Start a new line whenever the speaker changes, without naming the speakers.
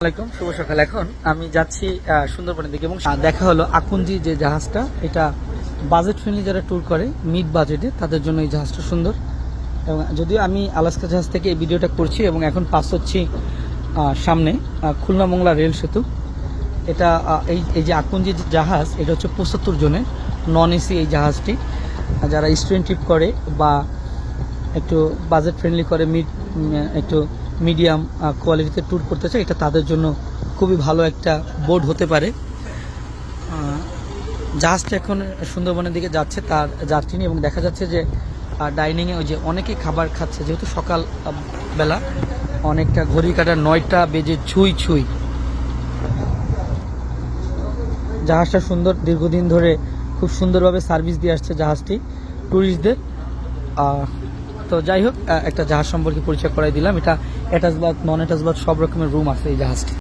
আসসালামাইকুম, শুভ সকাল। এখন আমি যাচ্ছি সুন্দরবনের দিকে এবং দেখা হলো আকুঞ্জি যে জাহাজটা, এটা বাজেট ফ্রেন্ডলি যারা ট্যুর করে মিড বাজেটে তাদের জন্য এই জাহাজটা সুন্দর। এবং যদিও আমি আলাস্কা জাহাজ থেকে এই ভিডিওটা করছি এবং এখন পাস হচ্ছি সামনে খুলনা মোংলা রেল সেতু। এটা এই যে আকুঞ্জি জাহাজ, এটা হচ্ছে 75 জনের নন এসি এই জাহাজটি। যারা স্টুডেন্ট ট্রিপ করে বা একটু বাজেট ফ্রেন্ডলি করে একটু মিডিয়াম কোয়ালিটিতে ট্যুর করতে চায়, এটা তাদের জন্য খুবই ভালো একটা বোর্ড হতে পারে। জাহাজটা এখন সুন্দরবনের দিকে যাচ্ছে তার যাত্রী নিয়ে এবং দেখা যাচ্ছে যে ডাইনিংয়ে ওই যে অনেকেই খাবার খাচ্ছে, যেহেতু সকাল বেলা অনেকটা ঘড়ি কাটা 9টা বেজে ছুঁই। জাহাজটা সুন্দর, দীর্ঘদিন ধরে খুব সুন্দরভাবে সার্ভিস দিয়ে আসছে জাহাজটি ট্যুরিস্টদের। তো যাই হোক, একটা জাহাজ সম্পর্কে পরিচয় করাই দিলাম। এটা অ্যাটাচ বাথ, নন অ্যাটাচ বাথ সব রকমের রুম আছে এই জাহাজটি।